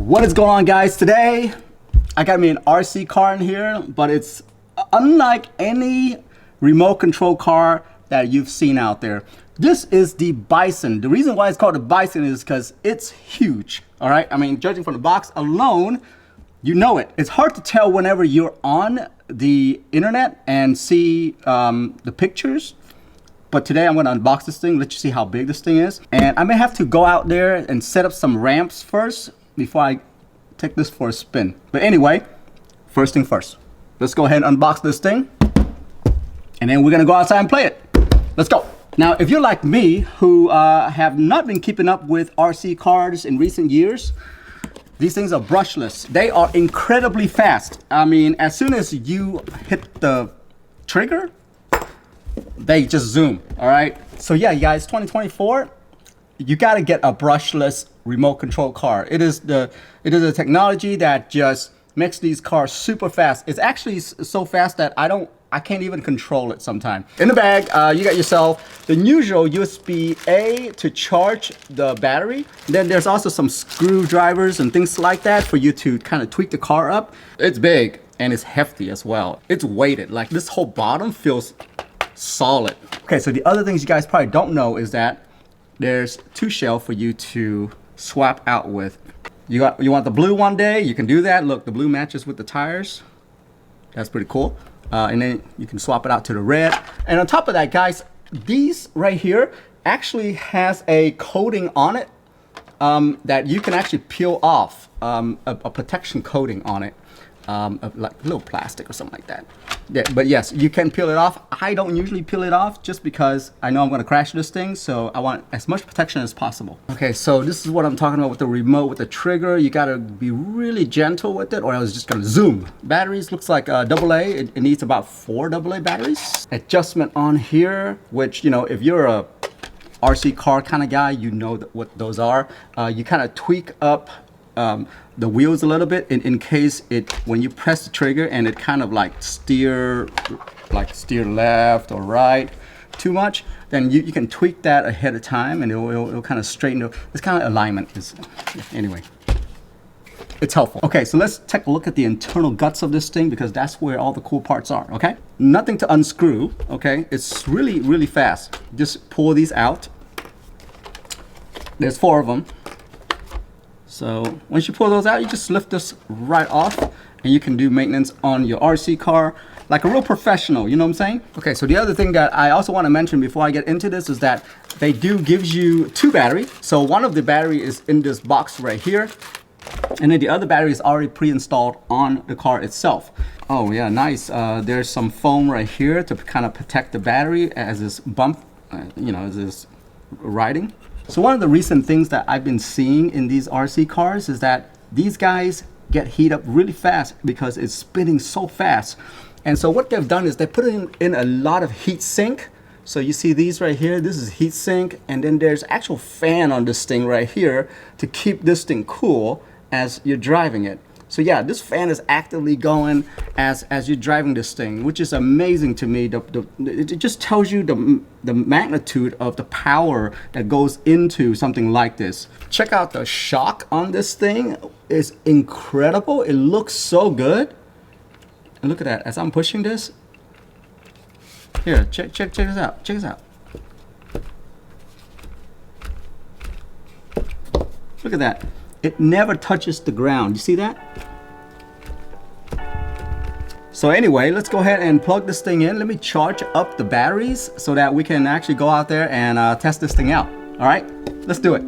What is going on, guys? Today I got me an RC car in here, but it's unlike any remote control car that you've seen out there. This is the Bison. The reason why it's called the Bison is because it's huge. All right, I mean, judging from the box alone, you know it. It's hard to tell whenever you're on the internet and see the pictures. But today I'm going to unbox this thing, let you see how big this thing is. And I may have to go out there and set up some ramps first before I take this for a spin. But anyway, first thing first. Let's go ahead and unbox this thing. And then we're going to go outside and play it. Let's go. Now, if you're like me, who have not been keeping up with RC cars in recent years, these things are brushless. They are incredibly fast. I mean, as soon as you hit the trigger, they just zoom, all right? So yeah, you guys, 2024, you gotta get a brushless remote control car. It is a technology that just makes these cars super fast. It's actually so fast that I can't even control it sometimes. In the bag, you got yourself the usual USB-A to charge the battery. Then there's also some screwdrivers and things like that for you to kind of tweak the car up. It's big and it's hefty as well. It's weighted, like this whole bottom feels solid. Okay, so the other things you guys probably don't know is that there's two shells for you to swap out with. You want the blue one day, you can do that. Look, the blue matches with the tires. That's pretty cool. And then you can swap it out to the red. And on top of that, guys, these right here actually has a coating on it that you can actually peel off, a protection coating on it. Like a little plastic or something like that. Yeah, but yes, you can peel it off. I don't usually peel it off just because I know I'm going to crash this thing, so I want as much protection as possible. Okay, so this is what I'm talking about with the remote, with the trigger. You got to be really gentle with it, or else it's just going to zoom. Batteries looks like AA. It needs about 4 AA batteries. Adjustment on here, which, you know, if you're a RC car kind of guy, you know what those are. You kind of tweak up the wheels a little bit in case when you press the trigger and it kind of like steer left or right too much, then you can tweak that ahead of time and it'll kind of straighten it. This kind of alignment is, anyway, it's helpful. Okay, so let's take a look at the internal guts of this thing because that's where all the cool parts are. Okay, nothing to unscrew. Okay, it's really fast. Just pull these out. There's 4 of them. So once you pull those out, you just lift this right off and you can do maintenance on your RC car like a real professional, you know what I'm saying? Okay, so the other thing that I also want to mention before I get into this is that they do give you 2 batteries. So one of the battery is in this box right here. And then the other battery is already pre-installed on the car itself. Oh yeah, nice. There's some foam right here to kind of protect the battery as this bump, you know, as this riding. So one of the recent things that I've been seeing in these RC cars is that these guys get heat up really fast because it's spinning so fast. And so what they've done is they put in a lot of heat sink. So you see these right here, this is heat sink, and then there's actual fan on this thing right here to keep this thing cool as you're driving it. So yeah, this fan is actively going as you're driving this thing, which is amazing to me. It just tells you the magnitude of the power that goes into something like this. Check out the shock on this thing. It's incredible. It looks so good. And look at that, as I'm pushing this. Here, check this out. Check this out. Look at that. It never touches the ground. You see that? So anyway, let's go ahead and plug this thing in. Let me charge up the batteries so that we can actually go out there and test this thing out. All right, let's do it.